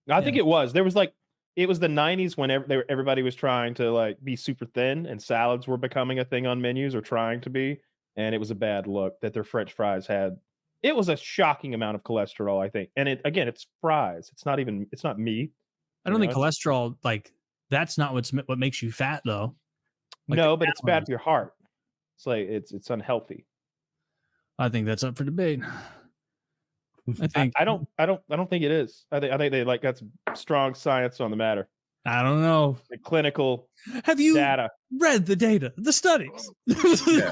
I think it was. There was like, it was the 90s when everybody was trying to like be super thin, and salads were becoming a thing on menus, or trying to be, and it was a bad look that their French fries had. It was a shocking amount of cholesterol, I think. And it's fries. It's not meat. I don't think cholesterol, like, that's not what makes you fat, though. Like, no, but it's bad for your heart. It's like it's unhealthy. I think that's up for debate. I don't think it is. I think they like got some strong science on the matter. I don't know. The clinical Have you data. read the data, the studies? Yeah.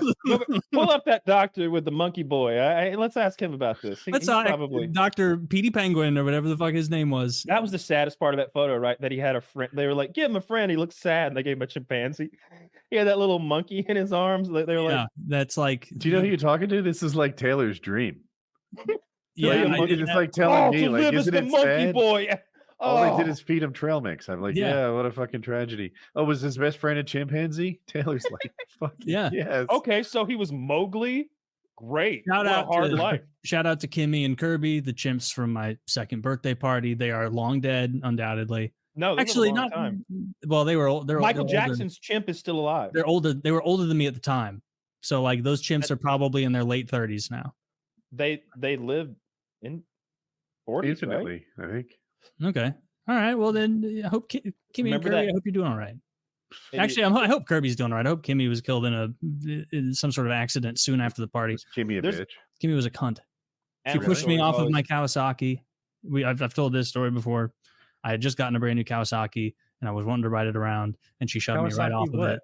Pull up that doctor with the monkey boy. Let's ask him about this. That's probably Dr. Petey Penguin or whatever the fuck his name was. That was the saddest part of that photo, right? That he had a friend. They were like, "Give him a friend. He looks sad." And they gave him a chimpanzee. He had that little monkey in his arms. They were like, "That's like." Do you know who you're talking to? This is like Taylor's dream. Yeah, it's like telling me, like, isn't it monkey sad? Boy. All they did is feed him trail mix. I'm like, yeah, what a fucking tragedy. Oh, was his best friend a chimpanzee? Taylor's like, fuck yeah. Yes. Okay, so he was Mowgli. Great. Shout out to Kimmy and Kirby, the chimps from my second birthday party. They are long dead, undoubtedly. No, actually not. Time. Well, they were. Michael Jackson's chimp is still alive. They're older. They were older than me at the time. So like those chimps are probably in their late 30s now. They live in 40s, infinitely, right? I think. Okay. All right. Well, then I hope Kimmy and Kirby, I hope you're doing all right. Actually, I hope Kirby's doing all right. I hope Kimmy was killed in some sort of accident soon after the party. Was Kimmy a bitch? Kimmy was a cunt. She pushed me off of my Kawasaki. I've told this story before. I had just gotten a brand new Kawasaki and I was wanting to ride it around, and she shoved me right off of it.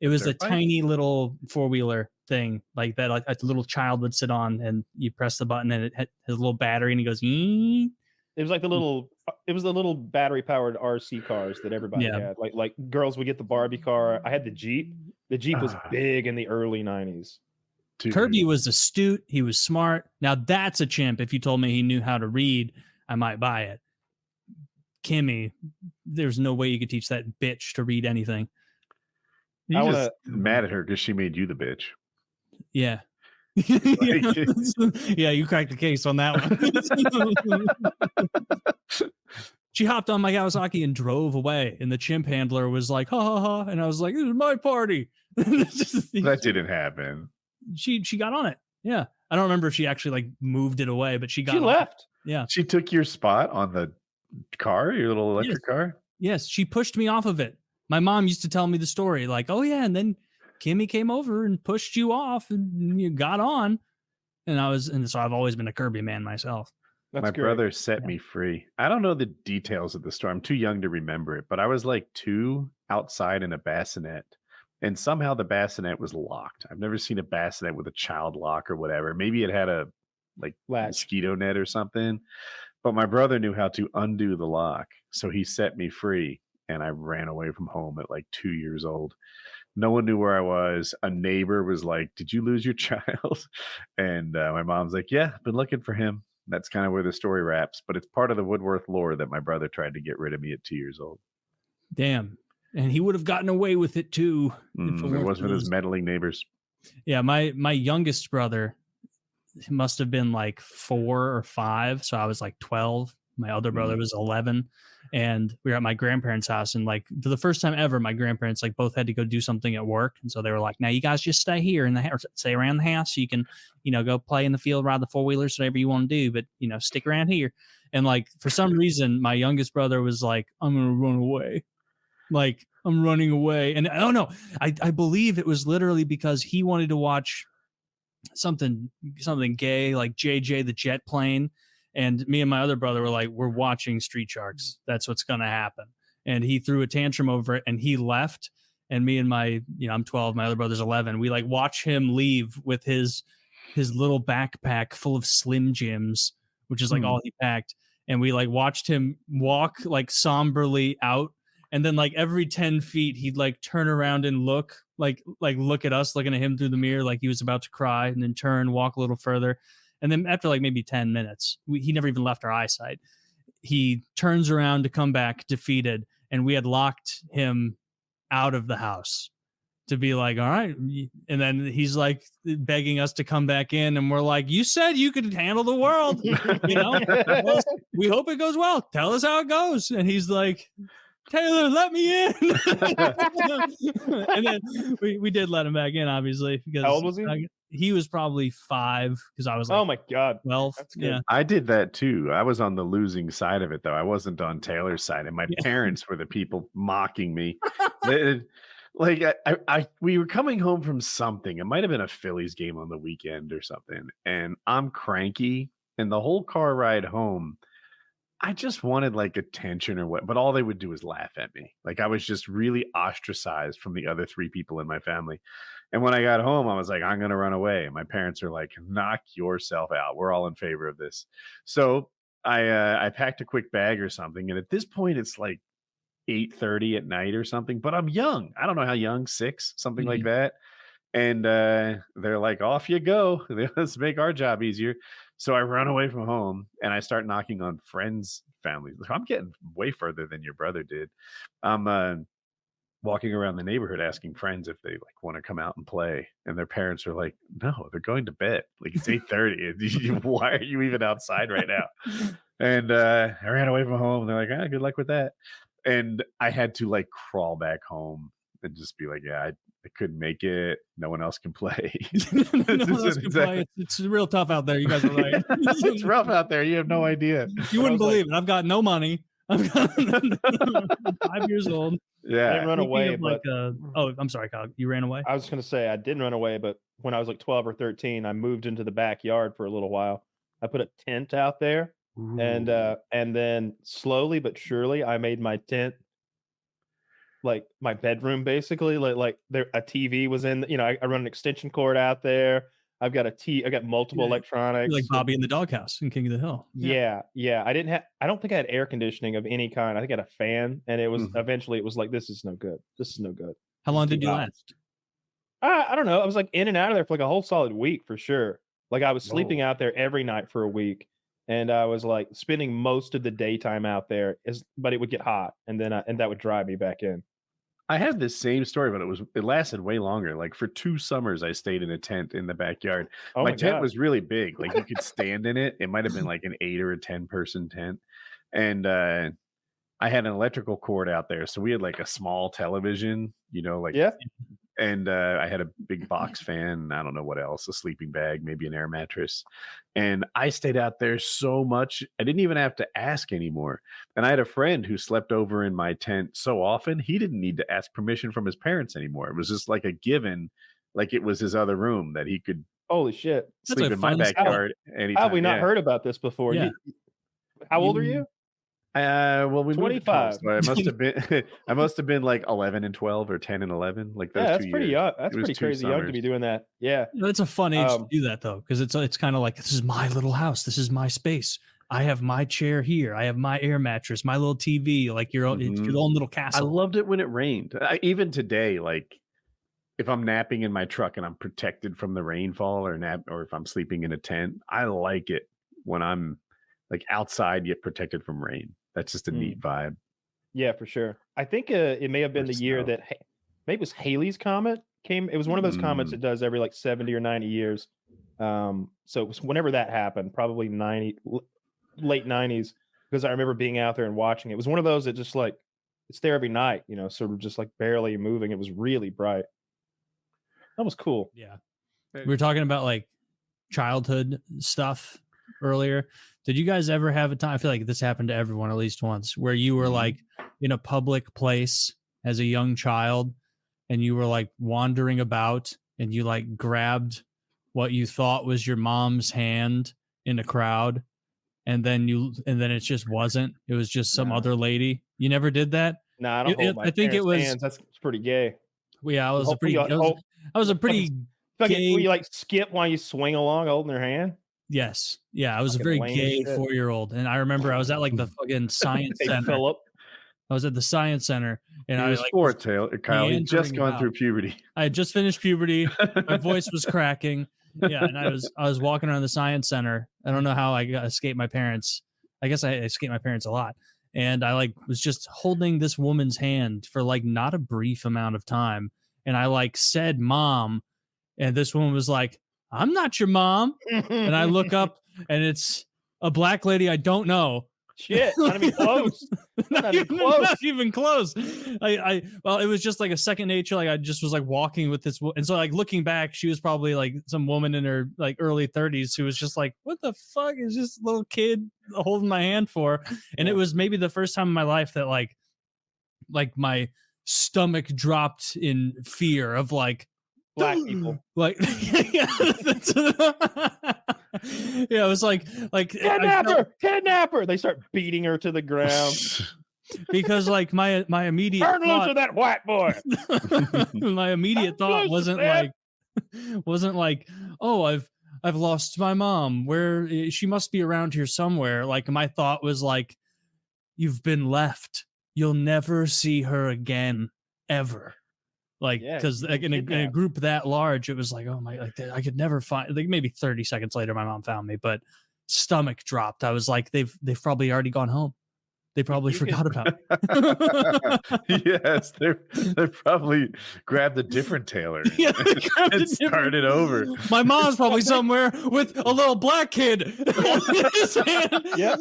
It was a tiny little 4-wheeler thing like that, like a little child would sit on, and you press the button and it has a little battery and it goes. Ee! It was like the little battery powered RC cars that everybody had. Like girls would get the Barbie car. I had the Jeep. The Jeep was big in the early 90s. Kirby was astute. He was smart. Now that's a chimp. If you told me he knew how to read, I might buy it. Kimmy, there's no way you could teach that bitch to read anything. You just mad at her because she made you the bitch. Yeah. Yeah, you cracked the case on that one. She hopped on my Kawasaki and drove away, and the chimp handler was like, ha ha ha, and I was like, this is my party. That didn't happen. She got on it. Yeah. I don't remember if she actually like moved it away, but she left. Yeah. She took your spot on the car, your little electric car? Yes, she pushed me off of it. My mom used to tell me the story, like, oh yeah, and then Kimmy came over and pushed you off and you got on. And so I've always been a Kirby man myself. My brother set me free. I don't know the details of the story. I'm too young to remember it, but I was like 2 outside in a bassinet, and somehow the bassinet was locked. I've never seen a bassinet with a child lock or whatever. Maybe it had a mosquito net or something, but my brother knew how to undo the lock. So he set me free, and I ran away from home at like 2 years old. No one knew where I was. A neighbor was like, did you lose your child? And my mom's like, yeah, I've been looking for him. That's kind of where the story wraps, but it's part of the Woodworth lore that my brother tried to get rid of me at 2 years old. Damn. And he would have gotten away with it too. It wasn't with his meddling neighbors. Yeah. My youngest brother must have been like 4 or 5. So I was like 12. My other brother was 11. And we were at my grandparents' house, and like for the first time ever, my grandparents like both had to go do something at work, and so they were like, "Now you guys just stay here in the house, stay around the house, so you can, go play in the field, ride the 4-wheelers, whatever you want to do, but stick around here." And like for some reason, my youngest brother was like, "I'm gonna run away," like I'm running away, and I don't know. I believe it was literally because he wanted to watch something gay, like JJ the Jet Plane. And me and my other brother were like, we're watching Street Sharks. That's what's going to happen. And he threw a tantrum over it and he left. And me and my, I'm 12, my other brother's 11. We like watch him leave with his little backpack full of Slim Jims, which is like all he packed. And we like watched him walk like somberly out. And then like every 10 feet, he'd like turn around and look at us, looking at him through the mirror, like he was about to cry, and then turn, walk a little further. And then after like maybe 10 minutes, he never even left our eyesight. He turns around to come back defeated, and we had locked him out of the house to be like, all right. And then he's like begging us to come back in. And we're like, you said you could handle the world. Well, we hope it goes well. Tell us how it goes. And he's like, Taylor, let me in. And then we did let him back in, obviously. Because how old was he? He was probably 5 because I was like, oh my God, 12. That's good. Yeah. I did that too. I was on the losing side of it, though. I wasn't on Taylor's side, and my parents were the people mocking me. We were coming home from something. It might have been a Phillies game on the weekend or something, and I'm cranky. And the whole car ride home, I just wanted like attention or what, but all they would do is laugh at me. Like I was just really ostracized from the other 3 people in my family. And when I got home, I was like, I'm going to run away. And my parents are like, knock yourself out. We're all in favor of this. So I packed a quick bag or something. And at this point, it's like 8:30 at night or something, but I'm young. I don't know how young, 6, something like that. And they're like, off you go. Let's make our job easier. So I run away from home and I start knocking on friends' families. I'm getting way further than your brother did. I'm walking around the neighborhood asking friends if they like want to come out and play. And their parents are like, no, they're going to bed. Like it's 8:30. Why are you even outside right now? And I ran away from home. And they're like, good luck with that. And I had to like crawl back home and just be like, I couldn't make it. No one else can play. It's real tough out there. You guys are right. It's rough out there. You have no idea. You wouldn't believe it. I've got no money. I'm 5 years old. Yeah. I didn't run away, like, but I'm sorry, Kyle. You ran away? I was going to say I didn't run away, but when I was like 12 or 13, I moved into the backyard for a little while. I put a tent out there. Ooh. And then slowly but surely I made my tent like my bedroom, basically. Like there a TV was in, I run an extension cord out there. I got multiple electronics. You're like Bobby in the Doghouse in King of the Hill. Yeah. I don't think I had air conditioning of any kind. I think I had a fan, and it was eventually it was like, this is no good. This is no good. How long did you last? I don't know. I was like in and out of there for like a whole solid week for sure. Like I was sleeping out there every night for a week. And I was like spending most of the daytime out there, but it would get hot, and then that would drive me back in. I have this same story, but it lasted way longer. Like for 2 summers, I stayed in a tent in the backyard. My tent was really big; like you could stand in it. It might have been like an 8 or a 10 person tent, and I had an electrical cord out there, so we had like a small television, and I had a big box fan. I don't know what else, a sleeping bag, maybe an air mattress. And I stayed out there so much, I didn't even have to ask anymore. And I had a friend who slept over in my tent so often, he didn't need to ask permission from his parents anymore. It was just like a given, like it was his other room that he could Holy shit. sleep in my backyard anytime. How have we not heard about this before? Yeah. How old are you? Well, we 25. So I must have been like 11 and 12 or 10 and 11. Like those that's 2 pretty years. young. That's pretty crazy young to be doing that. Yeah. It's a fun age to do that though, because it's kind of like, this is my little house. This is my space. I have my chair here. I have my air mattress, my little TV, like it's your own little castle. I loved it when it rained. Even today, like if I'm napping in my truck and I'm protected from the rainfall, or if I'm sleeping in a tent, I like it when I'm like outside yet protected from rain. That's just a neat vibe. Yeah, for sure. I think it may have been the year that maybe it was Halley's Comet came. It was one of those comets it does every like 70 or 90 years. So it was whenever that happened, probably late 90s, because I remember being out there and watching it. It was one of those that just like it's there every night, sort of just like barely moving. It was really bright. That was cool. Yeah. We were talking about like childhood stuff earlier. Did you guys ever have a time? I feel like this happened to everyone at least once, where you were like in a public place as a young child and you were like wandering about and you like grabbed what you thought was your mom's hand in a crowd, and then it just wasn't. It was just some other lady. You never did that? No, I don't hold my hands. That's pretty gay. Yeah, I was a pretty gay. You like skip while you swing along holding their hand? Yes. Yeah. I was a very gay 4-year-old. And I remember I was at like the fucking science center. Philip. I was at the science center and I was like, Kyle, you just gone through puberty. I had just finished puberty. My voice was cracking. Yeah. And I was walking around the science center. I don't know how I escaped my parents. I guess I escaped my parents a lot. And I like was just holding this woman's hand for like not a brief amount of time. and I like said mom, and this woman was like, I'm not your mom. And I look up and it's a black lady I don't know. Shit, not even close. Not even close. Well, it was just like a second nature. Like I just was like walking with this, and so like looking back, she was probably like some woman in her like early 30s who was just like, "What the fuck is this little kid holding my hand for?" And it was maybe the first time in my life that like my stomach dropped in fear of like black people. Like, yeah, it was like kidnapper. They start beating her to the ground because like my immediate turn loose of that white boy. My immediate thought wasn't like, oh, I've lost my mom. Where she must be around here somewhere. Like my thought was like, you've been left. You'll never see her again, ever. Like, because like in a group that large, it was like, oh my, like I could never find. Like maybe 30 seconds later, my mom found me, but stomach dropped. I was like, they've probably already gone home. They probably forgot about me. Yes, they probably grabbed a different tailor. Yeah, and started over. My mom's probably somewhere with a little black kid in his hand. Yep.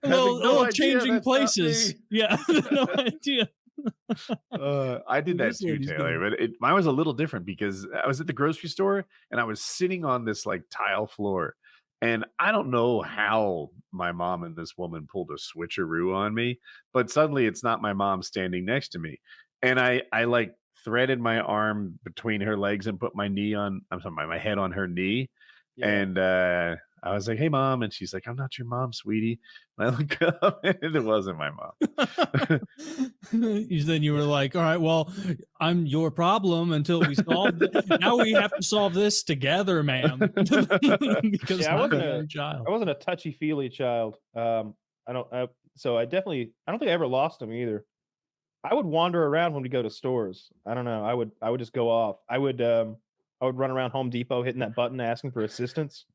A little changing places. Yeah, no idea. I did that too, Taylor, but mine was a little different because I was at the grocery store and I was sitting on this like tile floor, and I don't know how my mom and this woman pulled a switcheroo on me, but suddenly it's not my mom standing next to me, and I like threaded my arm between her legs and put my head on her knee, and I was like, "Hey, mom," and she's like, "I'm not your mom, sweetie." And I look up, and it wasn't my mom. Then you were like, "All right, well, I'm your problem until we solve it. Now we have to solve this together, ma'am." Because I wasn't a touchy-feely child. I don't think I ever lost him either. I would wander around when we go to stores. I don't know. I would just go off. I would run around Home Depot hitting that button asking for assistance.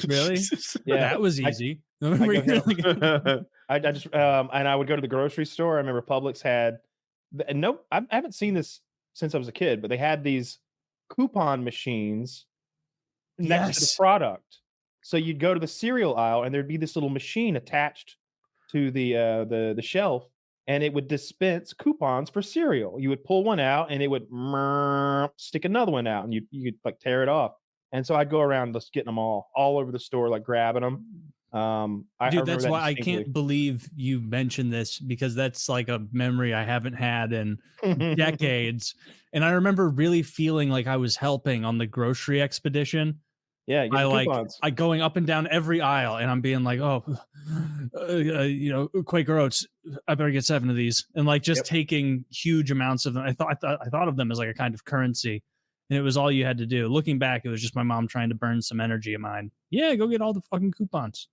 Really? Yeah, that was easy. I just and I would go to the grocery store. I remember Publix had, and nope, I haven't seen this since I was a kid, but they had these coupon machines next to the product. So you'd go to the cereal aisle and there'd be this little machine attached to the shelf, and it would dispense coupons for cereal. You would pull one out and it would stick another one out, and you could like tear it off. And so I'd go around just getting them all over the store, like grabbing them. Dude, that's why I can't believe you mentioned this, because that's like a memory I haven't had in decades. And I remember really feeling like I was helping on the grocery expedition. Yeah, I going up and down every aisle, and I'm being like, "Oh, Quaker Oats, I better get 7 of these," and like just taking huge amounts of them. I thought of them as like a kind of currency, and it was all you had to do. Looking back, it was just my mom trying to burn some energy of mine. Yeah, go get all the fucking coupons.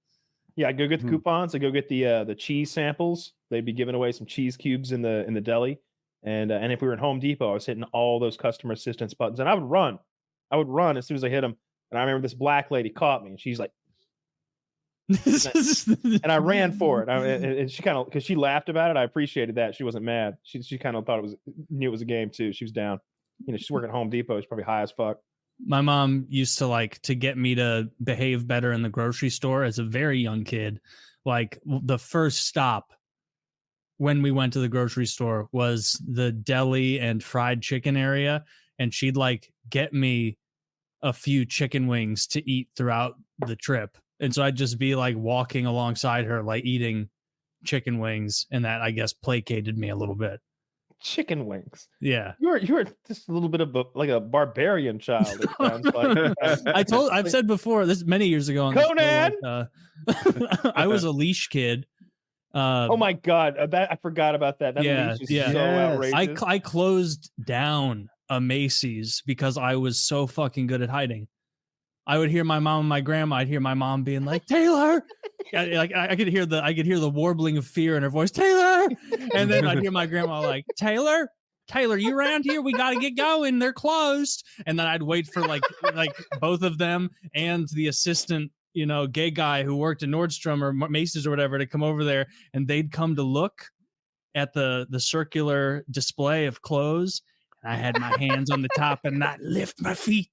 Yeah, I'd go get the coupons. I'd go get the cheese samples. They'd be giving away some cheese cubes in the deli, and if we were in Home Depot, I was hitting all those customer assistance buttons, and I would run as soon as I hit them. And I remember this black lady caught me, and she's like, and I ran for it. And she kind of, because she laughed about it, I appreciated that. She wasn't mad. She kind of knew it was a game too. She was down. She's working at Home Depot. She's probably high as fuck. My mom used to get me to behave better in the grocery store as a very young kid. Like the first stop when we went to the grocery store was the deli and fried chicken area, and she'd like get me a few chicken wings to eat throughout the trip. And so I'd just be like walking alongside her, like eating chicken wings, and that I guess placated me a little bit. Chicken wings. Yeah. You're just a little bit of like a barbarian child. It sounds like. I've said before, this many years ago on Conan. I was a leash kid. Oh my God. I forgot about that. Leash is so outrageous. I closed down a Macy's because I was so fucking good at hiding. I would hear my mom and my grandma. I'd hear my mom being like, "Taylor," I could hear the warbling of fear in her voice, "Taylor," and then I'd hear my grandma like, "Taylor, you around here? We got to get going. They're closed." And then I'd wait for like both of them and the assistant, gay guy who worked at Nordstrom or Macy's or whatever to come over there, and they'd come to look at the circular display of clothes. I had my hands on the top and I lift my feet.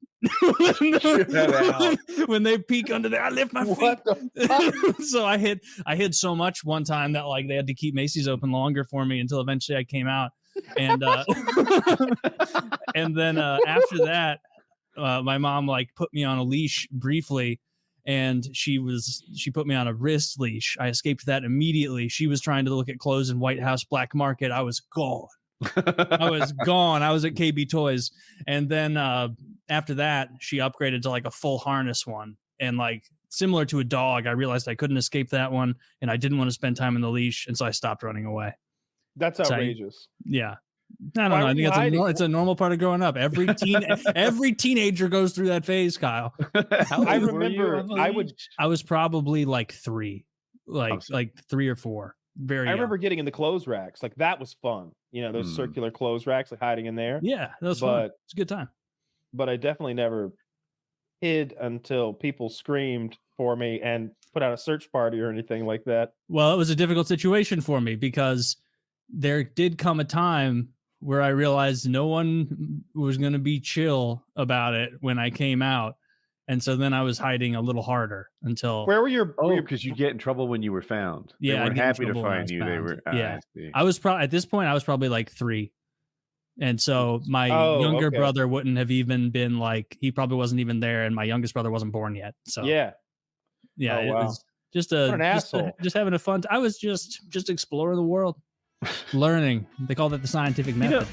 When they peek under there, I lift my feet. What the fuck? So I hid so much one time that like they had to keep Macy's open longer for me until eventually I came out. And and then after that, my mom like put me on a leash briefly, and she put me on a wrist leash. I escaped that immediately. She was trying to look at clothes in White House Black Market. I was gone. I was gone. I was at KB Toys. And then after that, she upgraded to like a full harness one. And like similar to a dog, I realized I couldn't escape that one, and I didn't want to spend time in the leash, and so I stopped running away. That's outrageous. Yeah. I don't know. I think it's a normal part of growing up. Every teenager goes through that phase, Kyle. I remember I was probably like 3, like 3 or 4. Very. I remember getting in the clothes racks. Like that was fun. You know, those circular clothes racks, like hiding in there. Yeah, that was fun. It's a good time. But I definitely never hid until people screamed for me and put out a search party or anything like that. Well, it was a difficult situation for me because there did come a time where I realized no one was going to be chill about it when I came out. And so then I was hiding a little harder until. Where were your? Because you get in trouble when you were found. Yeah, they weren't happy to find you. They were. Yeah, I was probably at this point. I was probably like 3, and so my younger brother wouldn't have even been like. He probably wasn't even there, and my youngest brother wasn't born yet. So yeah. It was just just having a fun. I was just exploring the world, learning. They call that the scientific method.